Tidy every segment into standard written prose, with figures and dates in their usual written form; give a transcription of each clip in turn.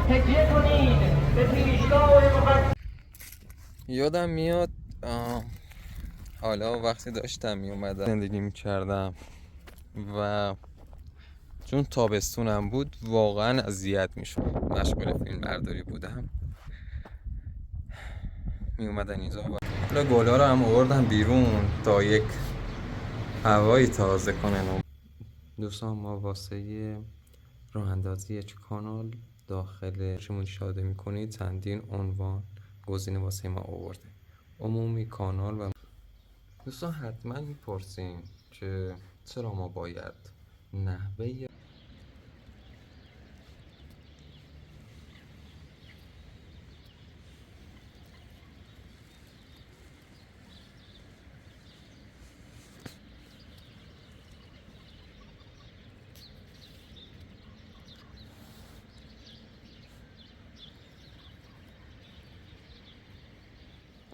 تکیه کنید به پیشگاه مقدس. یادم میاد حالا وقتی داشتم میومدم زندگی میکردم و چون تابستونم بود واقعا اذیت میشد، مشغول فیلم برداری بودم، میومدن اینجا و حالا گلا رو هم آوردم بیرون تا یک هوایی تازه کنن. و دوستان ما واسه راه اندازی یک کانال داخل شما شاهده میکنید چندین عنوان گزینه واسه ما آورده. عمومی، کانال و دوستان حتما میپرسیم که چرا ما باید نحوه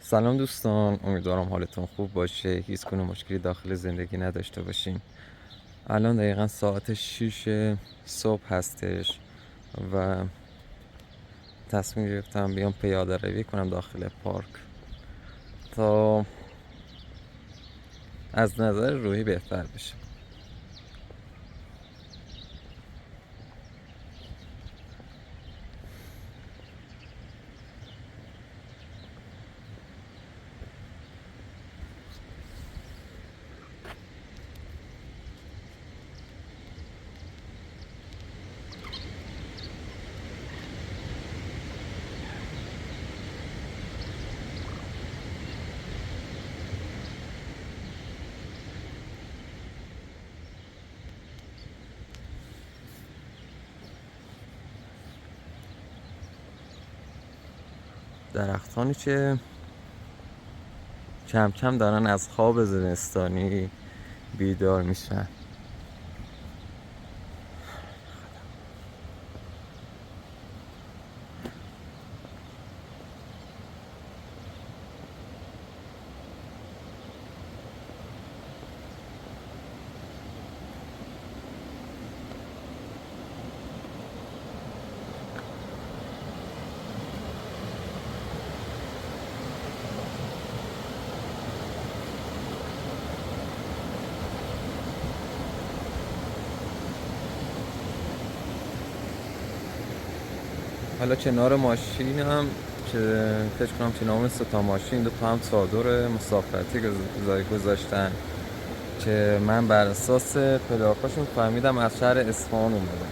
سلام دوستان، امیدوارم حالتون خوب باشه، هیچ گونه مشکلی داخل زندگی نداشته باشین. الان دقیقا ساعت 6 صبح هستش و تصمیم گرفتم بیام پیاده روی کنم داخل پارک تا از نظر روحی بهتر بشه. درختانی که کم کم دارن از خواب زمستانی بیدار میشن. حالا کنار ماشینم که فکر کنم که نام ستا ماشین دو تا هم چادر مسافرتی گذاشتن که من بر اساس پلاکاشون فهمیدم از شهر اصفهان اومدن.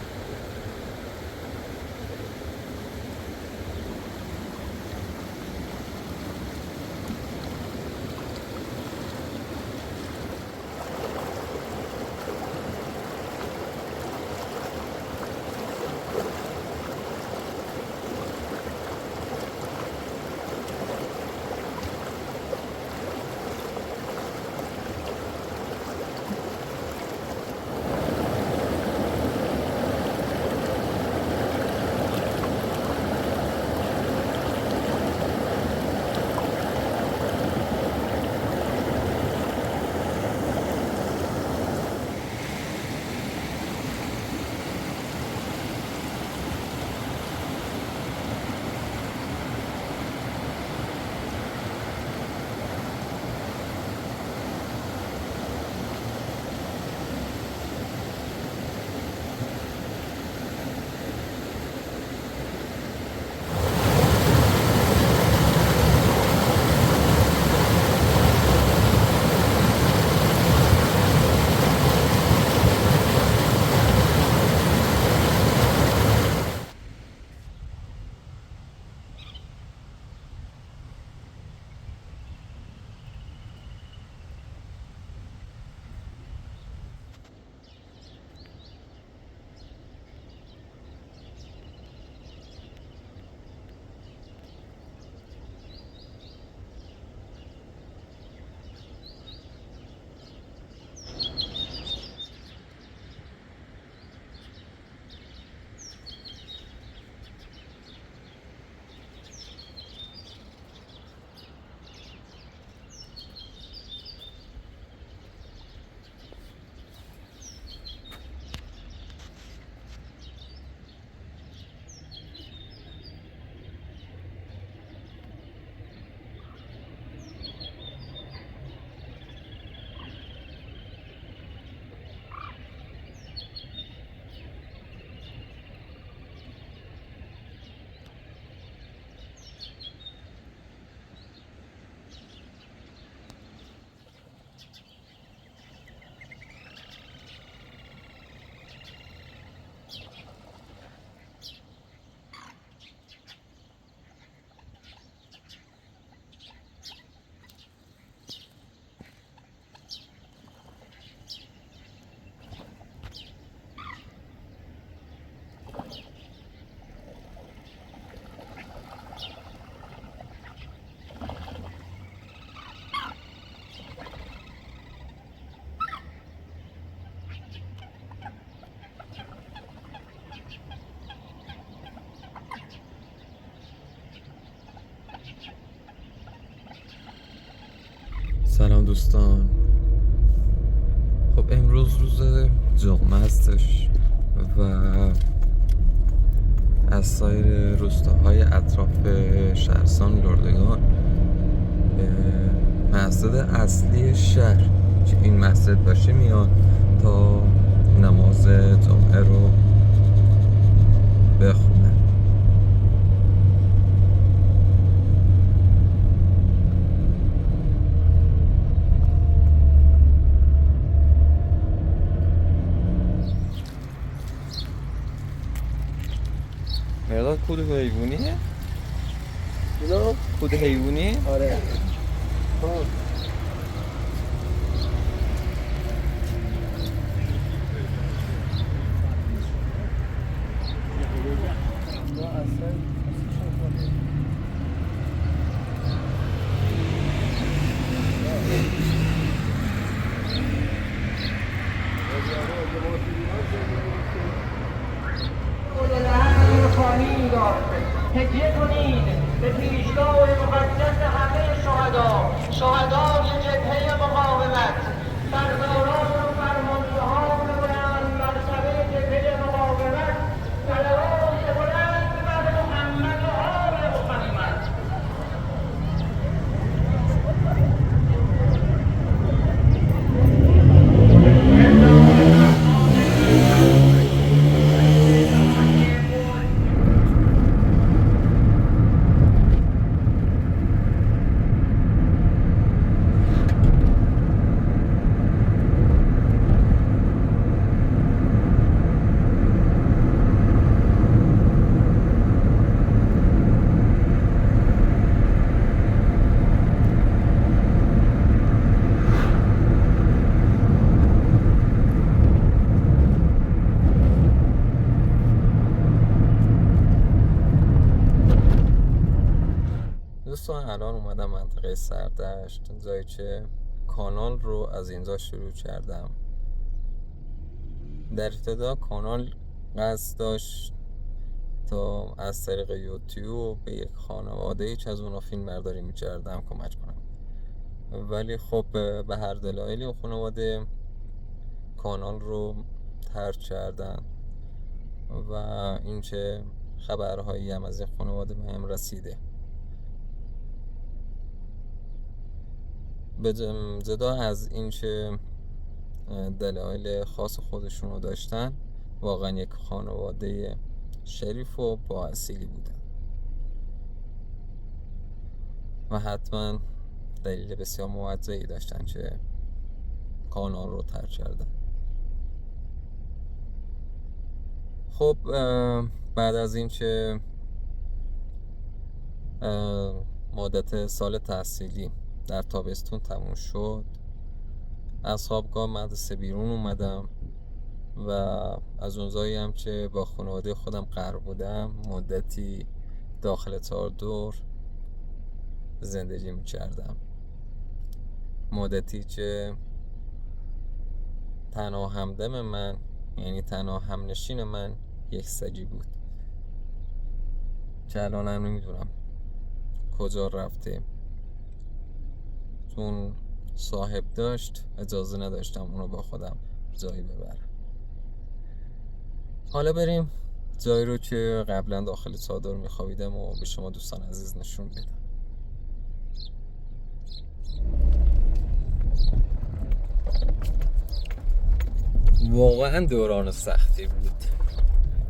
دوستان، خب امروز روز جمعه هستش و از سایر روستاهای اطراف شهرستان لردگان به مسجد اصلی شهر که این مسجد باشه میان تا نماز جمعه رو بخونن. مرداد کود حیوانیه؟ اینا؟ کود حیوانی؟ آره. تکیه کنید به پیشگاه مقدس همه شهدای جبهه مقاومت، سرداران و فرماندهان بلند مرتبه جبهه مقاومت، صلوات بلند بر محمد و آل محمد. دوستان الان اومدم منطقه سردشت، جایی که کانال رو از اینجا شروع کردم. در ابتدا کانال قصد داشت تا از طریق یوتیوب به یک خانواده که از اونا فیلم برداری میکردم کمک کنم، ولی خب به هر دلایلی اون خانواده کانال رو ترک کردن و این که خبرهایی هم از این خانواده بهم رسیده. به جدا از این که دلایل خاص خودشون رو داشتن، واقعا یک خانواده شریف و با اصیلی بودن و حتما دلیل بسیار موجهی داشتن که کانال رو ترک کردن. خب بعد از این که مدت سال تحصیلی در تابستون تموم شد، از خوابگاه مدرسه بیرون اومدم و از اونجایی هم که با خانواده خودم قرار بودم مدتی داخل چهاردور زندگی میکردم، مدتی که تنها همدم من، یعنی تنها همنشین من، یک سگی بود که الان هم نمیدونم کجا رفته، چون صاحب داشت اجازه نداشتم اونو با خودم جایی ببرم. حالا بریم جایی رو که قبلا داخل چادر میخوابیدم و به شما دوستان عزیز نشون بدم. واقعا دوران سختی بود.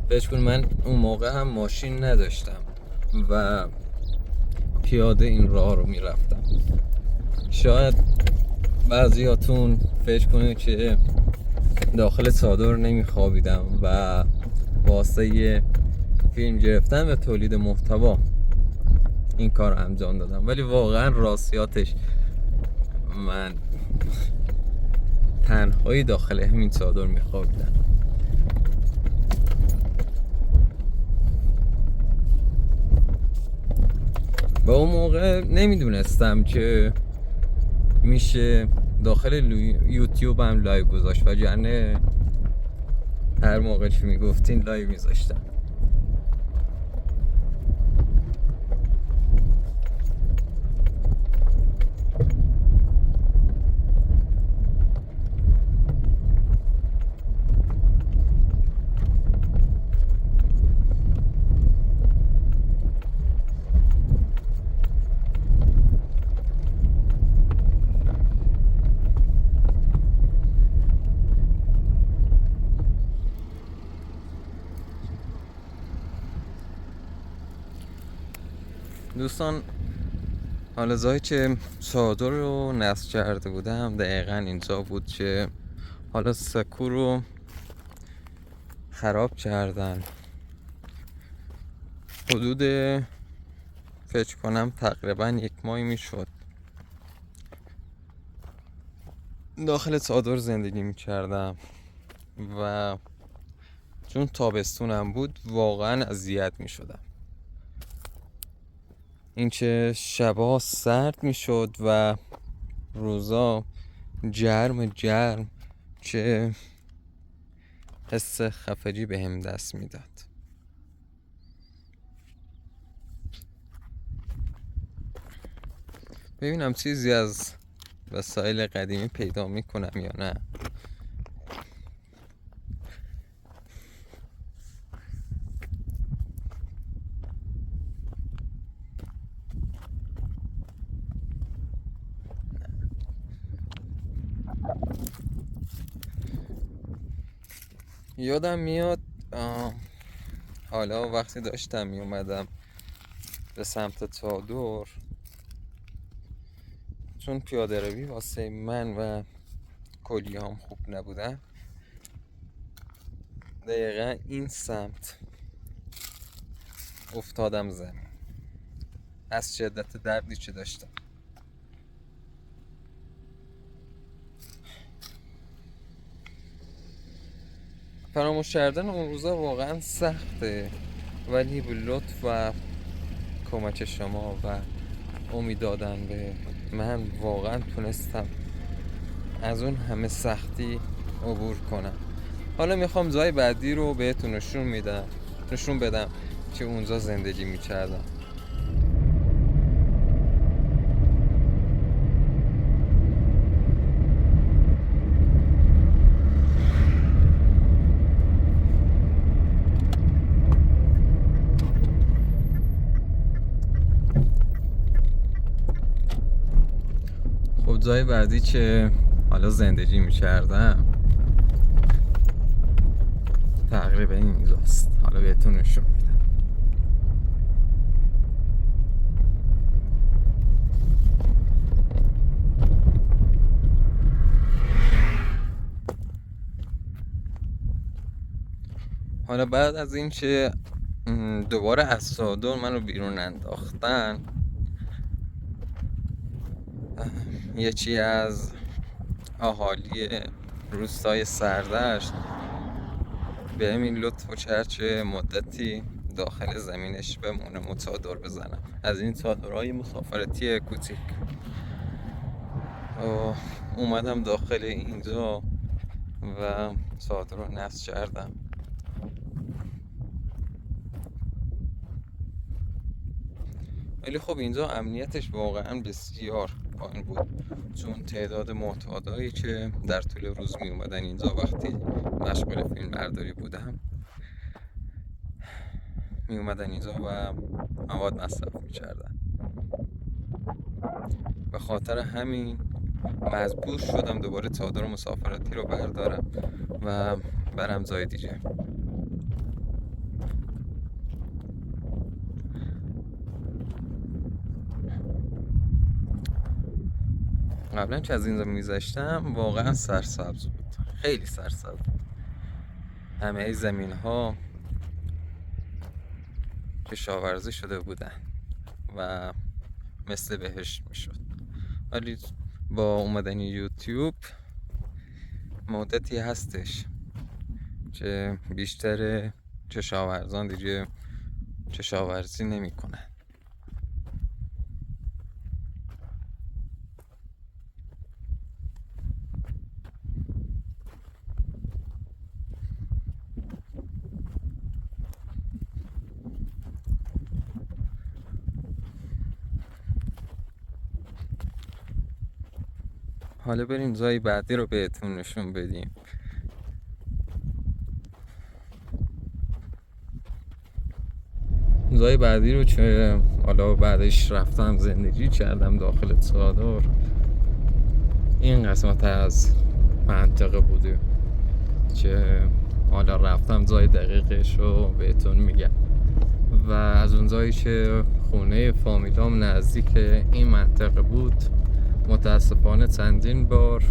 بهش من اون موقع هم ماشین نداشتم و پیاده این راه رو میرفتم. شاید بعضیاتون فکر کنید که داخل چادر نمیخوابیدم و واسه فیلم گرفتن و تولید محتوا این کار رو انجام دادم، ولی واقعا راستیاتش من تنهایی داخل همین چادر میخوابیدم. با اون موقع نمیدونستم که میشه داخل یوتیوب هم لایو گذاشت، وگرنه هر موقع که میگفتین لایو میذاشتم. دوستان حالا جایی که چادر رو نصب کرده بودم دقیقا اینجا بود که حالا سکو رو خراب کردن. حدود فکر کنم تقریبا 1 ماه میشد داخل چادر زندگی میکردم و چون تابستونم بود واقعا اذیت میشدم. این که شبا سرد میشد و روزا گرم که حس خفگی بهم دست میداد. ببینم چیزی از وسایل قدیمی پیدا میکنم یا نه. یادم میاد حالا وقتی داشتم میومدم به سمت چادر، چون پیاده روی واسه من و کلیهام خوب نبودن، دقیقا این سمت افتادم زمین از شدت دردی که داشتم. فراموش کردن اون روزا واقعا سخته، ولی به لطف و کمک شما و امید دادن به من واقعا تونستم از اون همه سختی عبور کنم. حالا میخوام جای بعدی رو بهتون نشون بدم که اونجا زندگی میکردم. خب جای بعدی که حالا زندگی میکردم تقریبا اینجاست. حالا بهتون نشون میدم. حالا بعد از این که دوباره از چادر منو بیرون انداختن، یکی از اهالی روستای سردشت به همین لطف کرد که مدتی داخل زمینش بمونم و چادر بزنم. از این چادرهای مسافرتی کوچیک اومدم داخل اینجا و چادر رو نصب کردم. ولی خب اینجا امنیتش واقعا بسیار پایین بود، چون تعداد معتادایی که در طول روز می اومدن اینجا وقتی مشغول فیلم برداری بودم می اومدن اینجا و مواد مصرف می کردن. به خاطر همین مجبور شدم دوباره چادر مسافرتی رو بردارم و برم جای دیگه. قبلا که از اینجا میذاشتم واقعا سرسبز بود، خیلی سرسبز بود. همه زمین ها کشاورزی شده بودن و مثل بهشت میشد. ولی با اومدن یوتیوب مدتی هستش که بیشتر کشاورزان دیگه کشاورزی نمی کنن. حالا بریم جای بعدی رو بهتون نشون بدیم. جای بعدی رو که حالا بعدش رفتم زندگی کردم داخل چادر، این قسمت از منطقه بوده که حالا رفتم جای دقیقش رو بهتون میگم. و از اون جایی که خونه فامیلام نزدیک این منطقه بود. متاسفانه چندین بار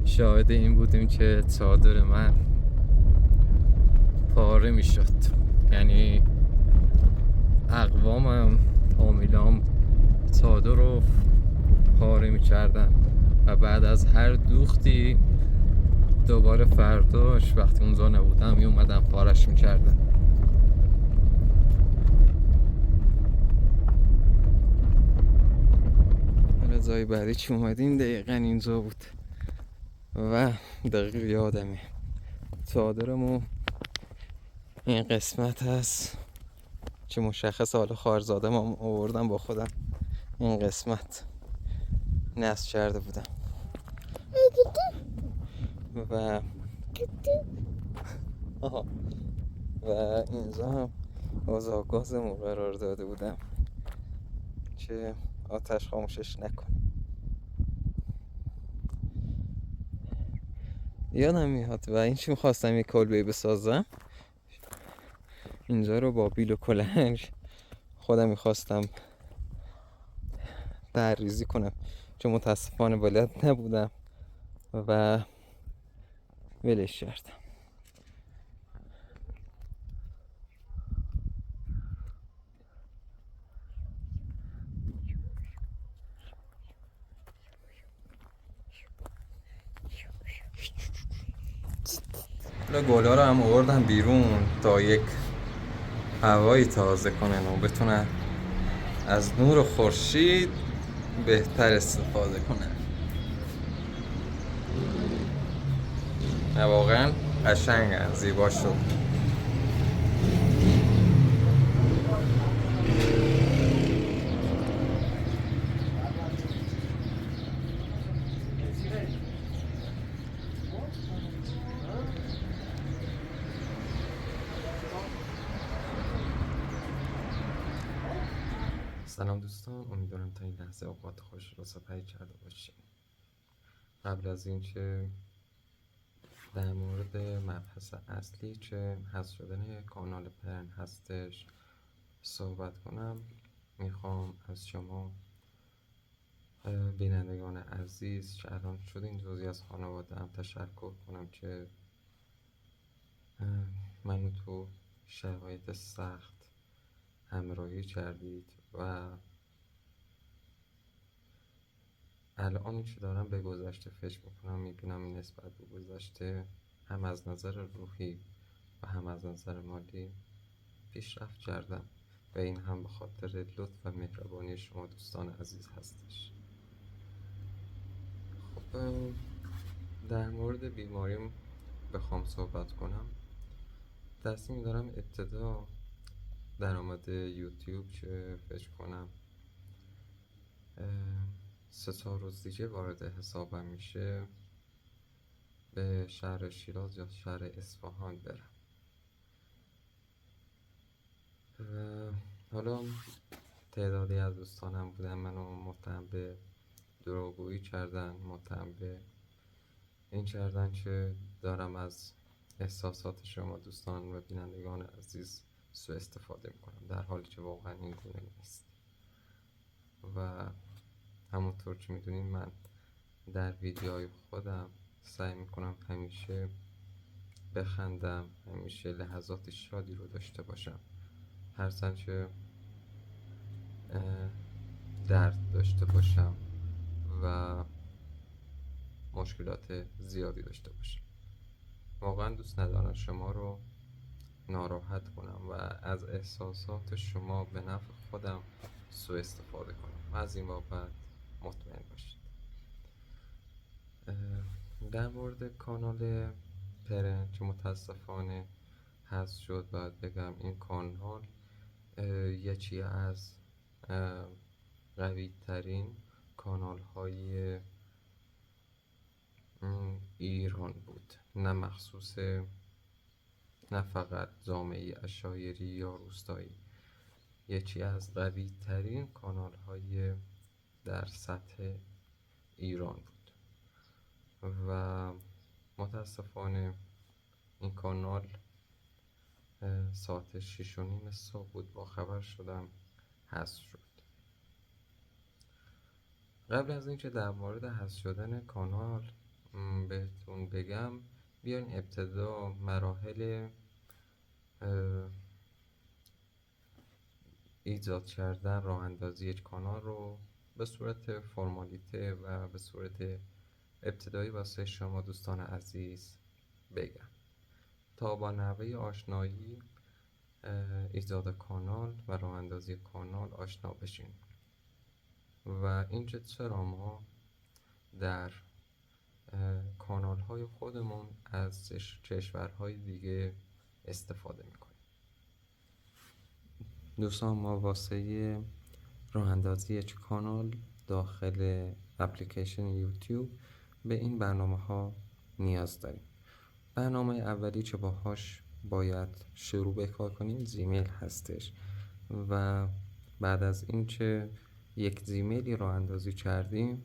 شاهد این بودیم که چادر من پاره می شد، یعنی اقوامم فامیلام چادر رو پاره می کردن و بعد از هر دوختی دوباره فرداش وقتی اونجا نبودم می اومدن پارش می کردن. جای بعدی که اومدیم دقیقا اینجا بود و دقیق یادمه چادرمو این قسمت هست که مشخص حالا خارزاده ما آوردم با خودم این قسمت نصب کرده بودم و و اینجا هم گازمو قرار داده بودم که آتش خاموشش نکنه. یادم میاد و این چی میخواستم یک کلبه بسازم اینجا رو با بیل و کلنج خودم میخواستم برریزی کنم چون متاسفانه بلد نبودم و ولش کردم. حالا گلا رو هم آوردم بیرون تا یک هوایی تازه کنن و بتونن از نور خورشید بهتر استفاده کنن. واقعا قشنگن، زیبا شد. سلام دوستان، امیدوارم تا این لحظه اوقات خوش رو سپری کرده باشیم. قبل از اینکه در مورد مبحث اصلی که حذف شدن کانال پرن هستش صحبت کنم، میخوام از شما بینندگان عزیز که الان شدین جزئی از خانواده هم تشکر کنم که منو تو شرایط سخت همراهی کردید و الان که دارم به گذشته فکر میکنم میبینم نسبت به گذشته هم از نظر روحی و هم از نظر مالی پیشرفت کردم و این هم به خاطر لطف و مهربانی شما دوستان عزیز هستش. خب در مورد بیماریم بخوام صحبت کنم، تصمیم دارم ابتدا درآمد یوتیوب که فکر کنم 3-4 روز دیگه وارد حسابم میشه به شهر شیراز یا شهر اصفهان برم. حالا تعدادی از دوستانم بودن منو متهم به دروغگویی کردن، متهم به این کردن که دارم از احساسات شما دوستان و بینندگان عزیز سوء استفاده میکنم، در حالی که واقعا این گونه نیست. و همونطور که میدونین من در ویدیوهای خودم سعی میکنم همیشه بخندم، همیشه لحظات شادی رو داشته باشم، هرچند که درد داشته باشم و مشکلات زیادی داشته باشم. واقعا دوست ندارم شما رو ناراحت کنم و از احساسات شما به نفع خودم سوء استفاده کنم. از این بابت مطمئن باشید. در مورد کانال پرن که متاسفانه حذف شد، باید بگم این کانال یکی از قوی ترین کانال های ایران بود، نه مخصوص نه فقط جامعه عشایری یا روستایی، یکی از قوی ترین کانال های در سطح ایران بود و متاسفانه این کانال ساعت 6:30 صبح بود با خبر شدم حذف شد. قبل از اینکه در مورد حذف شدن کانال بهتون بگم، بیاین ابتدا مراحل ایجاد کردن راه اندازی یک کانال رو به صورت فرمالیته و به صورت ابتدایی واسه شما دوستان عزیز بگم تا با نحوه آشنایی ایجاد کانال و راه اندازی کانال آشنا بشین و اینکه چرا ما در کانال های خودمون از کشورهای دیگه استفاده میکنیم. دوستان، ما واسه راه اندازی یک کانال داخل اپلیکیشن یوتیوب به این برنامه ها نیاز داریم. برنامه اولی که باهاش باید شروع به کار کنیم جیمیل هستش و بعد از اینکه یک جیمیلی راه اندازی کردیم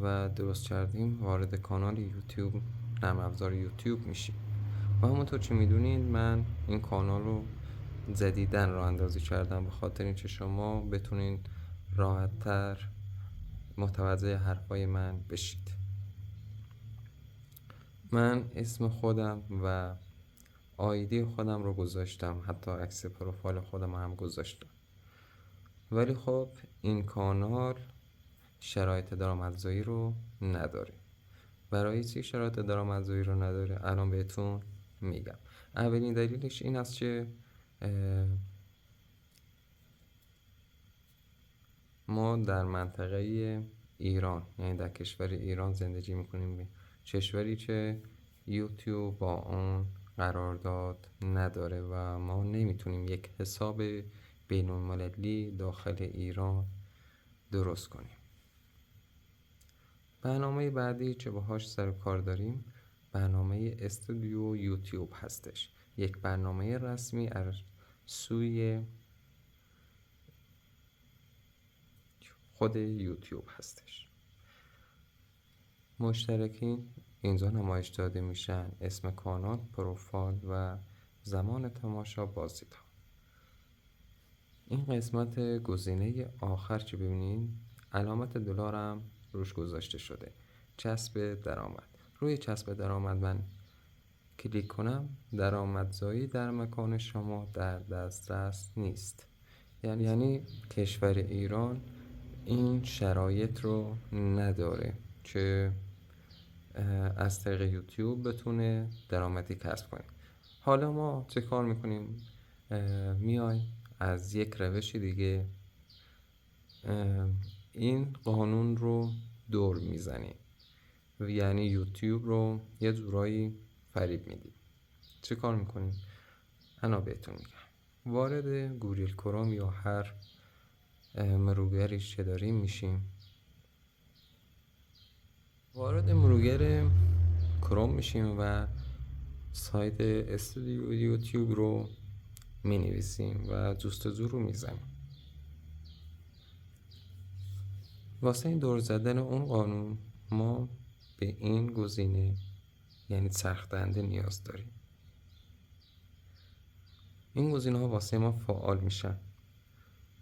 و درست کردیم وارد کانال یوتیوب، نرم افزار یوتیوب میشیم و همونطور که میدونید من این کانال رو جدیدن راه اندازی کردم به خاطر اینکه شما بتونین راحت تر متوجه حرفای من بشید. من اسم خودم و آیدی خودم رو گذاشتم، حتی عکس پروفایل خودم هم گذاشتم، ولی خب این کانال شرایط درآمدزایی رو نداره. برای چی شرایط درآمدزایی رو نداره؟ الان بهتون میگم. اولین دلیلش این است که ما در منطقه ایران، یعنی در کشور ایران زندگی میکنیم، کشوری که یوتیوب با اون قرارداد نداره و ما نمیتونیم یک حساب بین المللی داخل ایران درست کنیم. برنامه بعدی که باهاش سر کار داریم برنامه استودیو یوتیوب هستش، یک برنامه رسمی از سوی خود یوتیوب هستش. مشترکین اینجا نمایش داده میشن، اسم کانال، پروفایل و زمان تماشا بازدیدها. این قسمت گزینه آخر که ببینید علامت دلار هم روش گذاشته شده، کسب درآمد. روی کسب درآمد من کلیک کنم، درآمدزایی در مکان شما در دسترس نیست. یعنی کشور ایران این شرایط رو نداره که از طریق یوتیوب بتونه درآمدی کسب کنه. حالا ما چه کار میکنیم؟ میای از یک روش دیگه این قانون رو دور میزنیم، یعنی یوتیوب رو یه جورایی فریب میدیم. چه کار میکنیم؟ انا بهتون میگم. وارد گوگل کروم یا هر مرورگری که داریم میشیم. وارد مرورگر کروم میشیم و سایت استودیو یوتیوب رو مینویسیم و جستجو رو میزنیم. واسه این دور زدن اون قانون ما به این گزینه یعنی چرخ‌دنده نیاز داریم. این گزینه ها واسه ما فعال میشن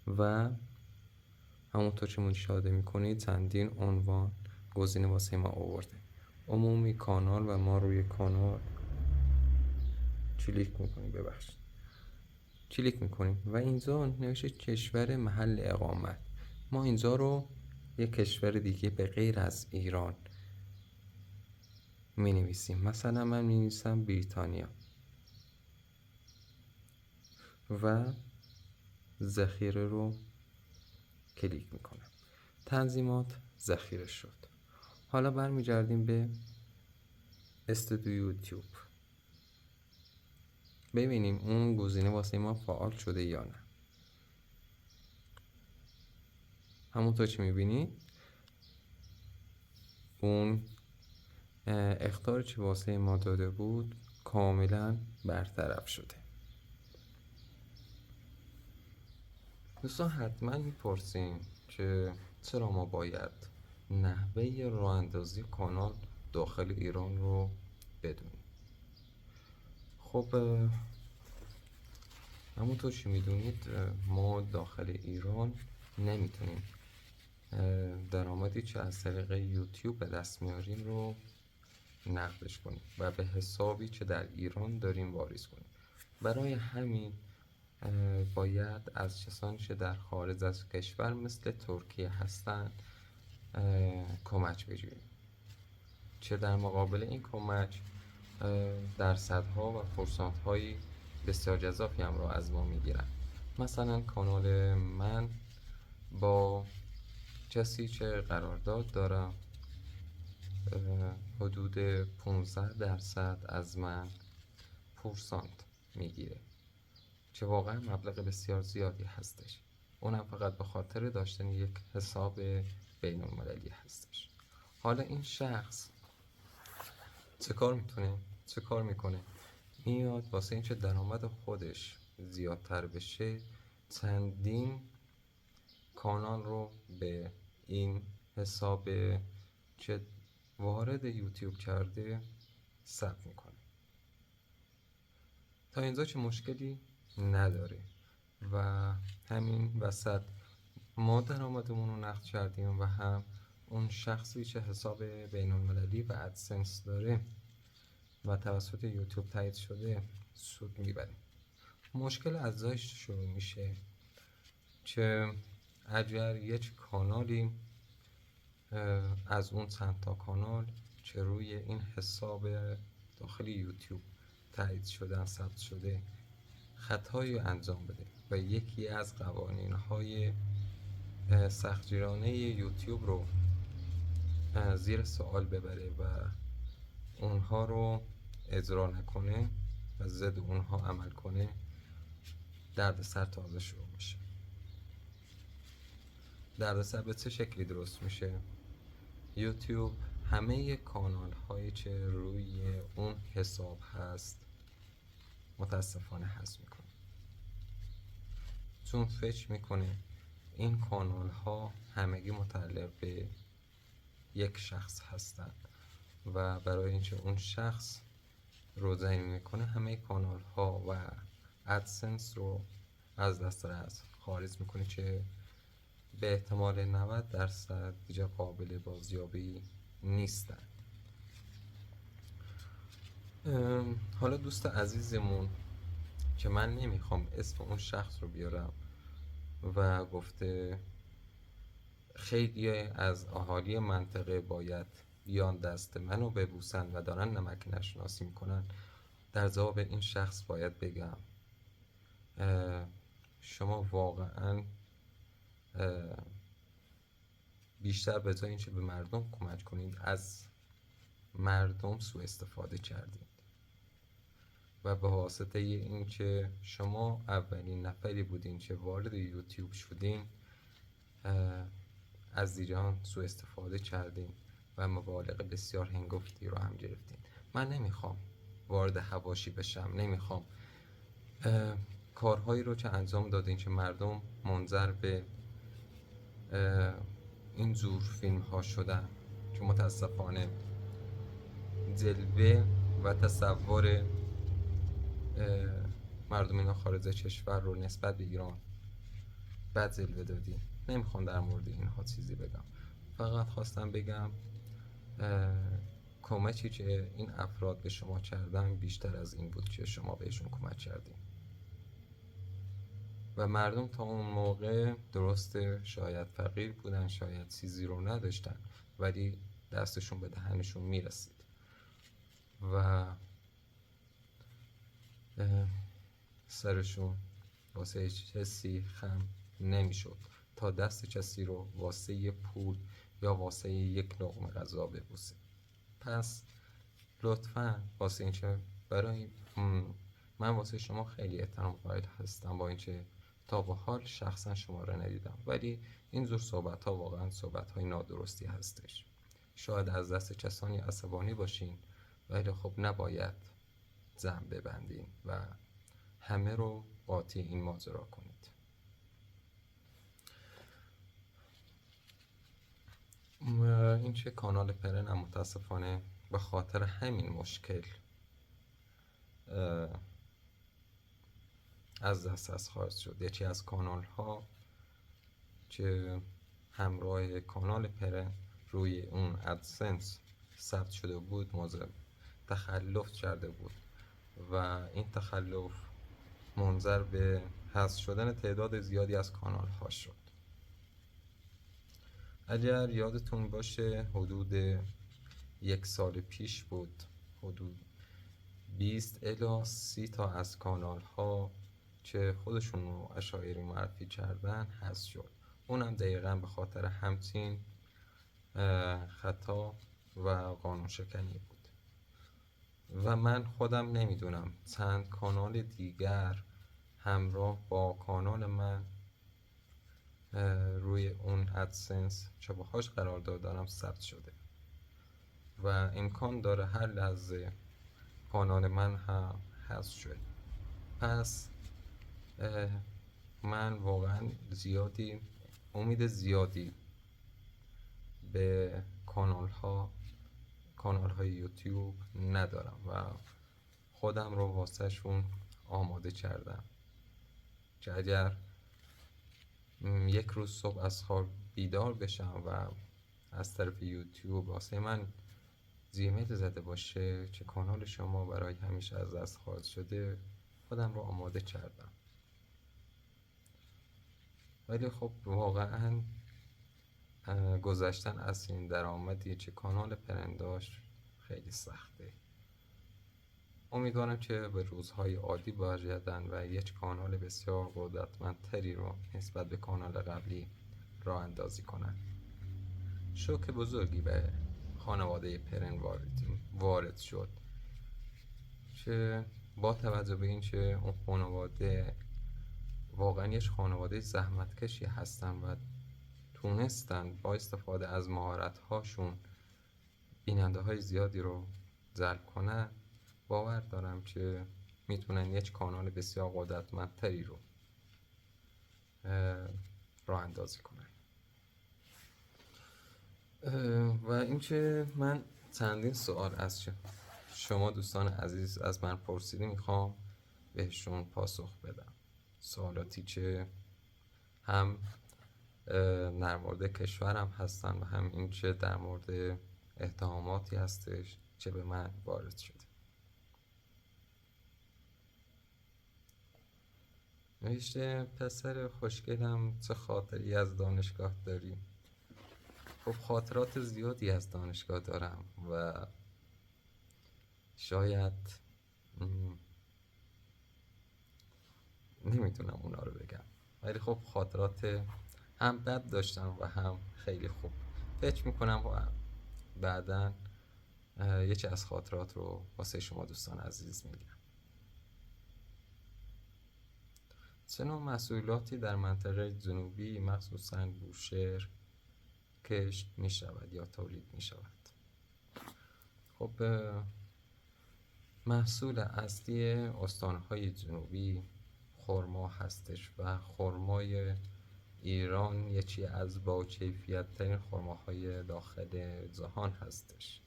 و همونطور که مشاهده میکنید چندین عنوان گزینه واسه ما آورده. عمومی، کانال و ما روی کانال کلیک میکنیم و اینجا نوشته کشور محل اقامت. ما اینجا رو یک کشور دیگه به غیر از ایران می نویسیم. مثلا من می نویسم بریتانیا و ذخیره رو کلیک میکنم. تنظیمات ذخیره شد. حالا برمیگردیم به استودیو یوتیوب، ببینیم اون گزینه واسه ما فعال شده یا نه. همونطور که میبینید اون اخطاری که واسه ما داده بود کاملا برطرف شده. دوستان حتما میپرسیم که چرا ما باید نحوه راه اندازی کانال داخل ایران رو بدونیم. خب همونطور که میدونید ما داخل ایران نمیتونیم درآمدی که از طریق یوتیوب به دست میاریم رو نقدش کنیم و به حسابی که در ایران داریم واریز کنیم. برای همین باید از کسانی که در خارج از کشور مثل ترکیه هستن کمک بگیریم، چه در مقابل این کمک درصدها و فرصت‌های بسیار جذابی هم را از ما میگیرن. مثلا کانال من با کسی که قرارداد دارم حدود 15% از من پورسانت میگیره که واقعا مبلغ بسیار زیادی هستش. اونم فقط به خاطر داشتن یک حساب بین المللی هستش. حالا این شخص چه کار میکنه؟ میاد واسه اینکه درآمد خودش زیادتر بشه چندین کانال رو به این حساب که وارد یوتیوب کرده ثبت میکنه. تا اینجا چه مشکلی نداره و همین وسط ما درآمدمون رو نقد کردیم و هم اون شخصی که حساب بین المللی و ادسنس داره و توسط یوتیوب تایید شده سود میبریم. مشکل از جایش شروع میشه که اگر یک کانالی از اون چند تا کانال که روی این حساب داخل یوتیوب تایید شدن ثبت شده خطایی انجام بده و یکی از قوانین‌های سختگیرانه یوتیوب رو زیر سوال ببره و اونها رو اجرا نکنه و ضد اونها عمل کنه، دردسر تازه شروع میشه. دردسر به چه شکلی درست میشه؟ یوتیوب همه کانال هایی که روی اون حساب هست متاسفانه حذف میکنه، چون فکر میکنه این کانال ها همگی متعلق به یک شخص هستند و برای اینکه اون شخص رو ضعیف میکنه همه کانال ها و ادسنس رو از دسترس خارج میکنه که به احتمال 90% دیگه قابل بازیابی نیستن. حالا دوست عزیزمون که من نمیخوام اسم اون شخص رو بیارم و گفته خیلی از اهالی منطقه باید بیان دست منو ببوسن و دارن نمک نشناسی میکنن، در جواب این شخص باید بگم شما واقعا بیشتر به جای اینکه به مردم کمک کنید از مردم سوء استفاده کردید و به واسطه این که شما اولین نفری بودین که وارد یوتیوب شدین از ایران سوء استفاده کردین و مبالغ بسیار هنگفتی رو هم گرفتین. من نمیخوام وارد حواشی بشم، نمیخوام کارهایی رو که انجام دادین که مردم منظر به این جور فیلم ها شدن که متاسفانه جلوه و تصور مردم خارج کشور رو نسبت به ایران بد جلوه دادی. نمیخوام در مورد اینها چیزی بگم، فقط خواستم بگم کمکی که این افراد به شما کردن بیشتر از این بود که شما بهشون کمک کردین و مردم تا اون موقع درسته شاید فقیر بودن، شاید چیزی رو نداشتن، ولی دستشون به دهنشون میرسید و سرشون واسه کسی خم نمیشد تا دست کسی رو واسه پول یا واسه یک لقمه غذا ببوسه. پس لطفاً واسه اینکه برای من واسه شما خیلی احترام قائل هستم، با اینکه تا به حال شخصا شما رو ندیدم، ولی این جور صحبت ها واقعا صحبت های نادرستی هستش. شاید از دست کسانی عصبانی باشین ولی خب نباید زن ببندین و همه رو قاطی این ماجرا کنید. این چه کانال پرن هم متاسفانه به خاطر همین مشکل از دست خواهد شد. یکی از کانال ها که همراه کانال پرن روی اون ادسنس ثبت شده بود تخلف کرده بود و این تخلف منجر به حذف شدن تعداد زیادی از کانال ها شد. اگر یادتون باشه حدود 1 سال پیش بود، حدود 20 الی 30 تا از کانال ها که خودشون رو اشاعری معرفی کردن حذف شد. اونم دقیقا به خاطر همچین خطا و قانون شکنی بود و من خودم نمیدونم چند کانال دیگر همراه با کانال من روی اون ادسنس که باهاش قرارداد دارم ثبت شده و امکان داره هر لحظه کانال من هم حذف شد. پس من واقعا امید زیادی به کانال های یوتیوب ندارم و خودم رو واسه شون آماده کردم که اگر یک روز صبح از خواب بیدار بشم و از طرف یوتیوب واسه من زیمیل زده باشه که کانال شما برای همیشه از دست خواهد شده، خودم رو آماده کردم. ولی خب واقعا گذشتن از این درآمدی که کانال پرن داشت خیلی سخته. امیدوارم که به روزهای عادی برگردن و یک کانال بسیار قدرتمندتری رو نسبت به کانال قبلی راه اندازی کنن. شوک بزرگی به خانواده پرن وارد شد که با توجه به این که اون خانواده واقعا یک خانواده زحمتکشی هستن و تونستن با استفاده از مهارت هاشون بیننده های زیادی رو جلب کنن، باور دارم که میتونن یک کانال بسیار قدرتمندتری رو راه اندازی کنن. و اینکه من چندین سوال از شما دوستان عزیز از من پرسیدی، میخوام بهشون پاسخ بدم. سوالاتی که هم در مورد کشورم هستن و هم این که در مورد اتهاماتی هستش که به من وارد شده. نوشته پسر خوشگلم چه خاطری از دانشگاه داری؟ خب خاطرات زیادی از دانشگاه دارم و شاید نمیتونم اونا رو بگم، ولی خب خاطرات هم بد داشتم و هم خیلی خوب. فکر میکنم و بعداً یکی از خاطرات رو واسه شما دوستان عزیز میگم. چه نوع محصولاتی در منطقه جنوبی مخصوصاً بوشهر کشت می شود یا تولید می شود؟ خب محصول اصلی استانهای جنوبی خرما هستش و خرمای ایران یکی از با کیفیت ترین خرماهای داخل جهان هستش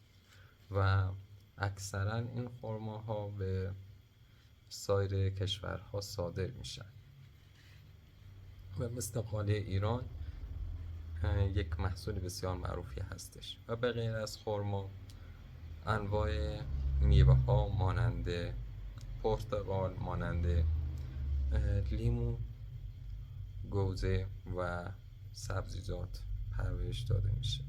و اکثرا این خرماها به سایر کشورها صادر میشن و مثل قالی ایران یک محصول بسیار معروفی هستش. و به غیر از خرما انواع میوه ها مانند پرتقال، مانند لیمو، گوزه و سبزیجات پرورش داده میشه.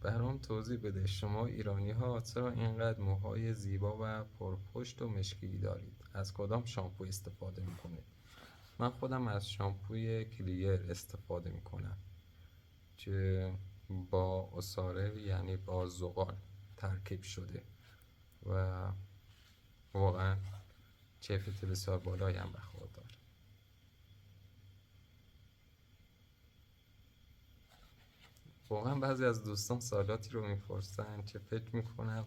برام توضیح بده شما ایرانی ها چرا اینقدر موهای زیبا و پرپشت و مشکی دارید؟ از کدام شامپو استفاده میکنید؟ من خودم از شامپوی کلیر استفاده میکنم که با عصاره یعنی با زغال ترکیب شده و واقعا کیفیت بسیار بالایی هم برخوردار. واقعا بعضی از دوستان سوالاتی رو میپرسن که فکر میکنم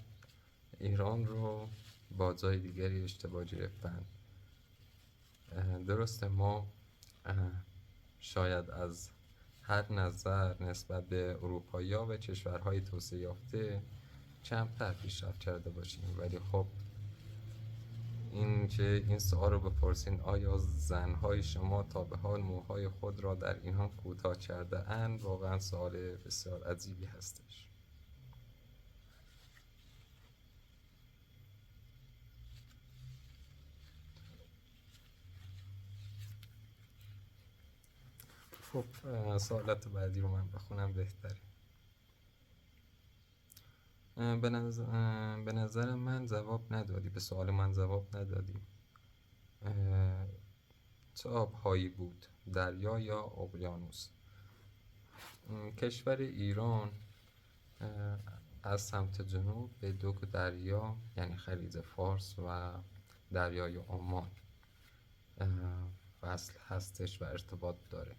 ایران رو با جای دیگری اشتباه گرفتن. درسته ما شاید از هر نظر نسبت به اروپایی ها و کشورهای توسعه یافته کمتر پیشرفت کرده باشیم. ولی خب این سوال رو بپرسین آیا زنهای شما تا به حال موهای خود را در ایران کوتاه کرده اند؟ واقعا سوال بسیار عجیبی هستش. خب سوالات بعدی رو من بخونم بهتره. به نظر من جواب ندادی، به سوال من جواب ندادی. چه آبهایی بود، دریا یا اقیانوس؟ کشور ایران از سمت جنوب به دو دریا یعنی خلیج فارس و دریای عمان وصل هستش و ارتباط داره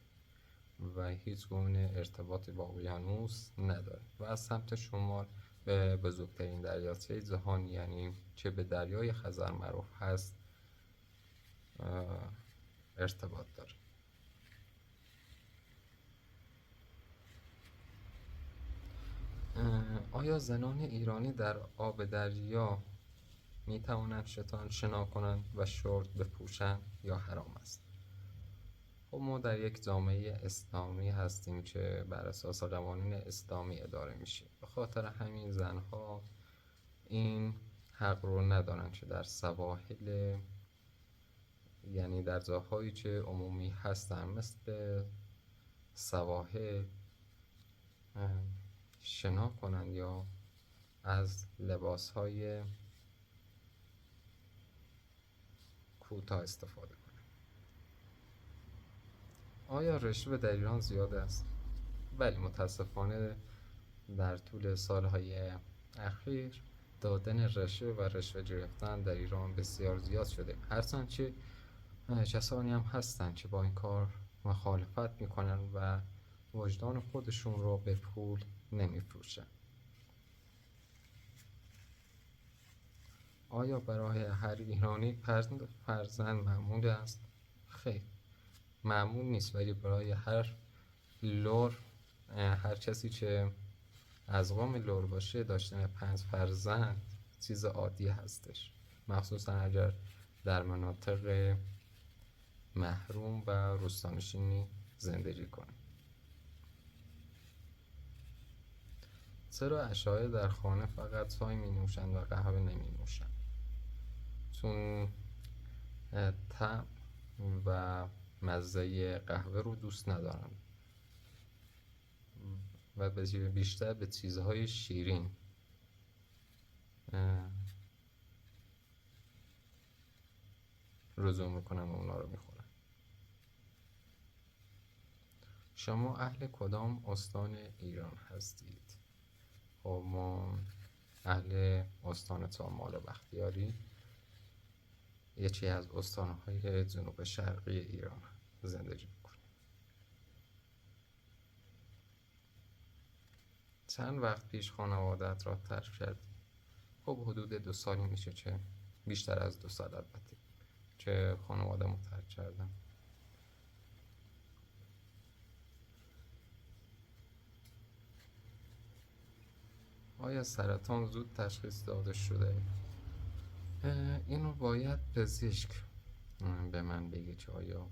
و هیچ گونه ارتباطی با اقیانوس نداره و از سمت شمال به بزرگترین دریاچه جهان یعنی که به دریای خزر معروف هست ارتباط داره. آیا زنان ایرانی در آب دریا می توانند شنا کنند و شورت بپوشند یا حرام است؟ خب ما در یک جامعه اسلامی هستیم که بر اساس قوانین اسلامی اداره میشه، به خاطر همین زنها این حق رو ندارن که در سواحل یعنی در جاهایی که عمومی هستن مثل سواحل شنا کنند یا از لباسهای کوتاه استفاده کنند. آیا رشوه در ایران زیاد است؟ بله، متاسفانه در طول سالهای اخیر دادن رشوه و رشوه گرفتن در ایران بسیار زیاد شده، هرچند که کسانی هم هستند که با این کار مخالفت میکنن و وجدان خودشون رو به پول نمیفروشن. آیا برای هر ایرانی فرزند معمول است؟ خیر، معمول نیست، ولی برای هر لور، هر کسی که از قوم لور باشه داشتن 5 فرزند چیز عادی هستش، مخصوصا اگر در مناطق محروم و روستانشینی زندگی کنه. چرا اشاعره در خانه فقط چای می نوشند و قهوه نمی نوشند؟ چون طعم و مزه قهوه رو دوست ندارن و بیشتر به چیزهای شیرین رجوع میکنن و اونا رو میخورن. شما اهل کدام استان ایران هستید؟ خب ما اهل استان تامال و بختیاری، یکی از استانهای جنوب شرقی ایران زندگی میکنیم. چند وقت پیش خانوادت را ترک کردی؟ خب حدود 2 سالی میشه، چه بیشتر از 2 سال البته، که خانوادم رو ترک کردم. آیا سرطان زود تشخیص داده شده؟ اینو باید پزشک به من بگه که آیا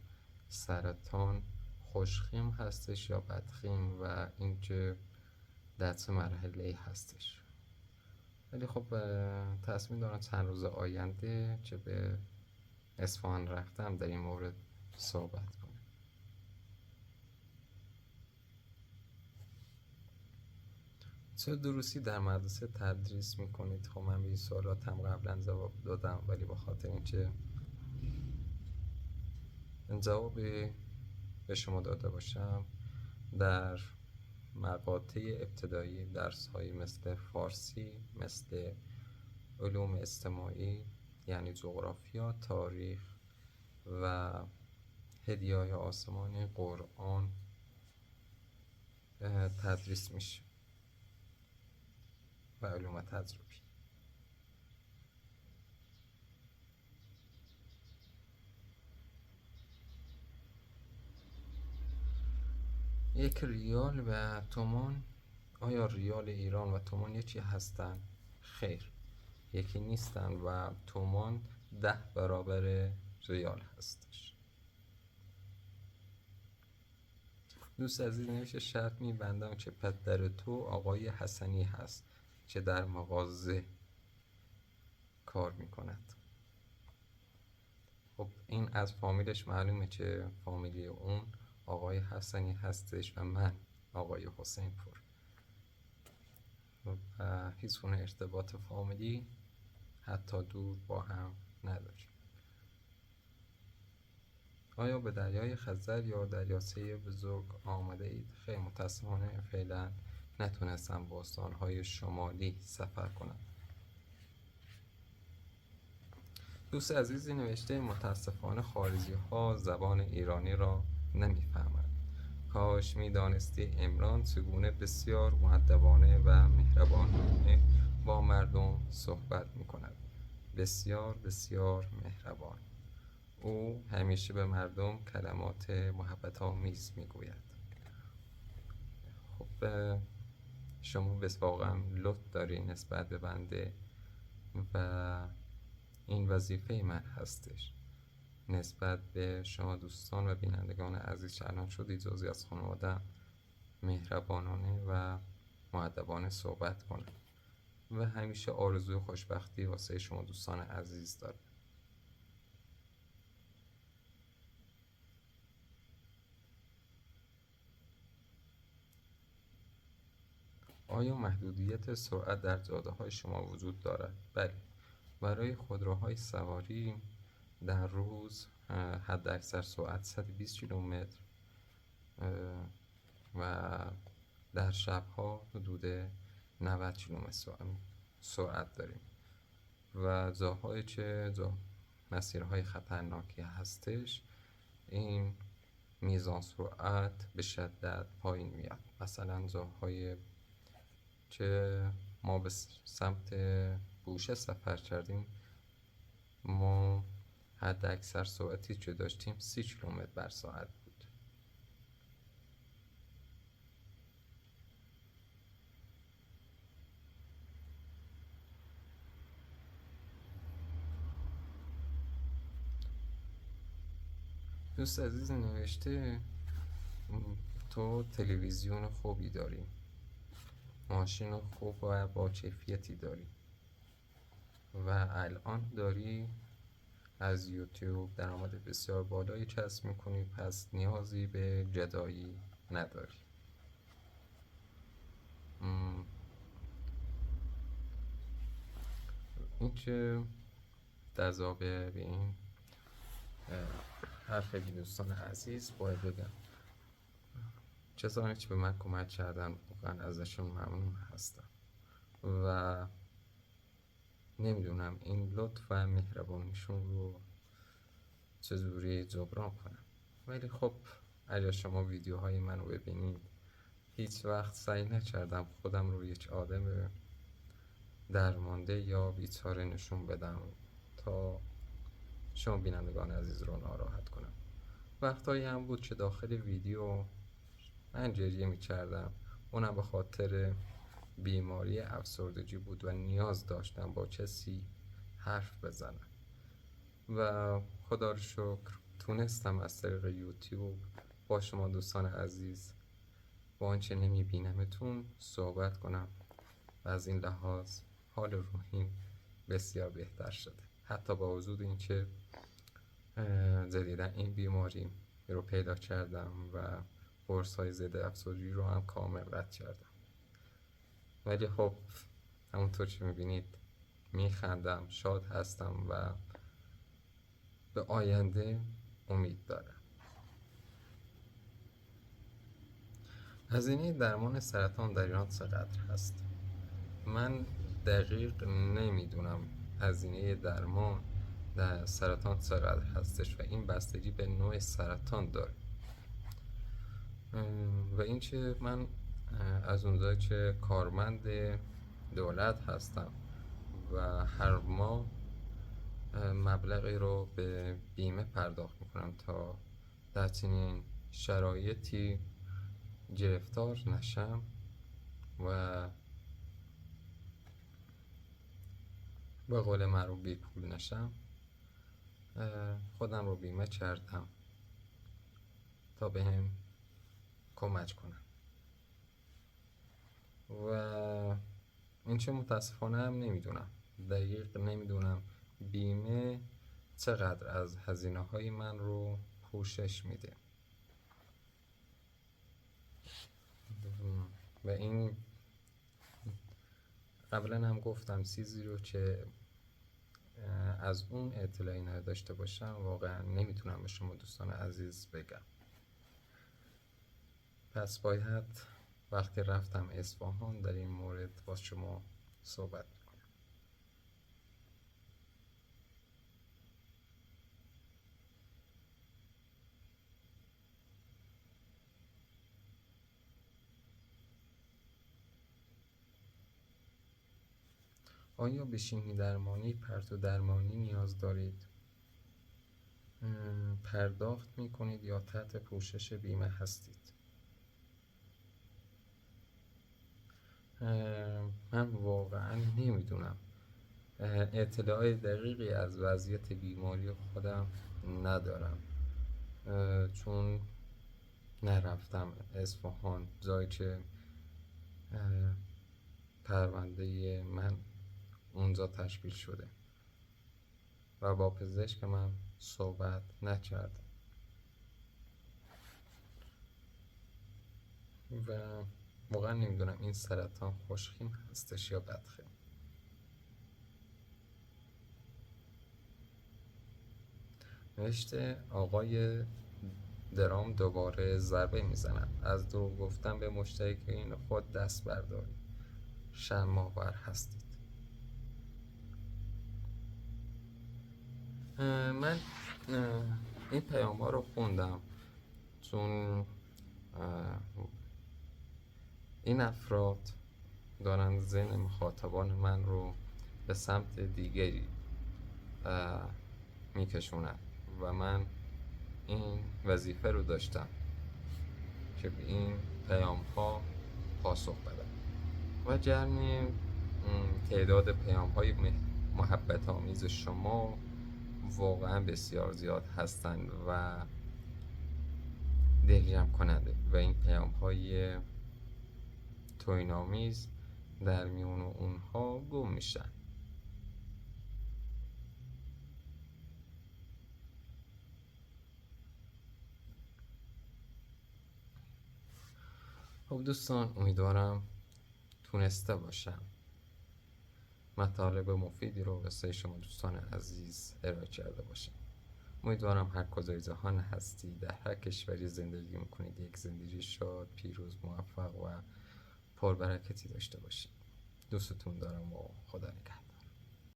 سرطان خوشخیم هستش یا بدخیم و اینکه در چه مرحله هستش. ولی خب تصمیم دارم چند روز آینده که به اصفهان رفتم در این مورد صحبت کنم. چه دروسی در مدرسه تدریس میکنید؟ خب من به این سوالات هم قبلا جواب دادم، ولی به خاطر اینکه جواب به شما داده باشم، در مقاطع ابتدایی درس هایی مثل فارسی، مثل علوم اجتماعی یعنی جغرافیا، تاریخ و هدیه‌های آسمانی، قرآن تدریس میشه و علوم تجربی. یک ریال و تومان، آیا ریال ایران و تومان یکی هستند؟ خیر، یکی نیستن و تومان 10 برابر ریال هستش. دوست عزیز نوشته شرط می‌بندم که پدر تو آقای حسنی هست که در مغازه کار میکند. خب این از فامیلش معلومه که فامیلی اون آقای حسنی هستش و من آقای حسین پور و هیچ گونه ارتباط فامیلی حتی دور با هم نداریم. آیا به دریای خزر یا دریاچه بزرگ آمده اید؟ خیلی متاسفانه فعلا نتونستم با استانهای شمالی سفر کنم. دوست عزیزی نوشته متاسفانه خارجی ها زبان ایرانی را نمیفهمند. کاش میدانستی عمران چگونه بسیار مؤدبانه و مهربانانه با مردم صحبت میکند. بسیار بسیار مهربان. او همیشه به مردم کلمات محبت آمیز میگوید. خب شما واقعا لطف داری نسبت به بنده و این وظیفه من هستش نسبت به شما دوستان و بینندگان عزیز که الان شدید جزئی از خانواده‌ام مهربانانه و مؤدبانه صحبت کنم و همیشه آرزوی خوشبختی واسه شما دوستان عزیز دارم. آیا محدودیت سرعت در جاده‌های شما وجود دارد؟ بله. برای خودروهای سواری در روز حد اکثر سرعت 120 کیلومتر و در شبها حدود 90 کیلومتر سرعت داریم و جاهایی که مسیرهای خطرناکی هستش این میزان سرعت به شدت پایین میاد. مثلا جاهای که ما به سمت بوشه سفر کردیم ما حد اکثر سرعتی که داشتیم 30 کیلومتر بر ساعت بود. دوست عزیز نوشته تو تلویزیون خوبی داری، ماشین خوب و با کیفیتی داری و الان داری از یوتیوب درآمد بسیار بالایی کسب میکنی، پس نیازی به جدایی نداری. این که در ضابطه به این حرف دوستان عزیز باید بگم کسانی که به من کمک کردن واقعا ازشون ممنون هستم و نمیدونم این لطف و مهربانیشون رو چجوری جبران کنم. ولی خب اگر شما ویدیوهای من رو ببینید هیچ وقت سعی نکردم خودم رو یک آدم درمانده یا بیچاره نشون بدم تا شما بینندگان عزیز رو ناراحت کنم. وقتایی هم بود که داخل ویدیو من گریه میکردم، اونم به خاطر بیماری افسردگی بود و نیاز داشتم با کسی حرف بزنم و خدا رو شکر تونستم از طریق یوتیوب با شما دوستان عزیز با آنچه نمیبینمتون صحبت کنم و از این لحاظ حال روحیم بسیار بهتر شده، حتی با وجود این که جدیدن این بیماری رو پیدا کردم و قرص های ضد افسردگی رو هم کامل رد کردم. ولی خب همونطور که میبینید میخندم، شاد هستم و به آینده امید دارم. هزینه درمان سرطان در ایران چقدر هست؟ من دقیق نمیدونم هزینه درمان در سرطان چقدر هستش و این بستگی به نوع سرطان داره و اینکه من از اونجایی که کارمند دولت هستم و هر ماه مبلغی رو به بیمه پرداخت میکنم تا در چنین شرایطی گرفتار نشم و به قول معروف بی پول نشم، خودم رو بیمه کردم تا بهم کمک کنم و این چه متاسفانه هم نمیدونم، دقیق نمیدونم بیمه چقدر از هزینه های من رو پوشش میده و این قبلا هم گفتم چیزی رو که از اون اطلاعی نداشته باشم واقعا نمیتونم به شما دوستان عزیز بگم. پس باید وقتی رفتم اصفهان در این مورد با شما صحبت کنم. آیا به شیمی درمانی پرتو درمانی نیاز دارید؟ پرداخت میکنید یا تحت پوشش بیمه هستید؟ من واقعا نمیدونم، اطلاع دقیقی از وضعیت بیماری خودم ندارم، چون نرفتم اصفهان، جایی که پرونده من اونجا تشکیل شده و با پزشک من صحبت نکردم و واقعا نمیدونم این سرطان خوشخیم هستش یا بدخیم. نوشته آقای درام دوباره ضربه میزنند. از دروغ گفتن به مشترکین خود دست بردارید، شرم‌آور هستید. من این پیام ها رو خوندم چون این افراد دارن ذهن مخاطبان من رو به سمت دیگری میکشونن و من این وظیفه رو داشتم که به این پیام ها پاسخ بدم و جمعی تعداد پیام های محبت آمیز شما واقعا بسیار زیاد هستند و دلگرم کننده و این پیام های توهین‌آمیز در میون اونها گم میشن. خب دوستان، امیدوارم تونسته باشم مطالب مفیدی رو واسه شما دوستان عزیز ارائه کرده باشم. امیدوارم هر کجای جهان هستی، در هر کشوری زندگی میکنید، یک زندگی شاد، پیروز، موفق و پربرکتی داشته باشید. دوستتون دارم و خدا نگهدار.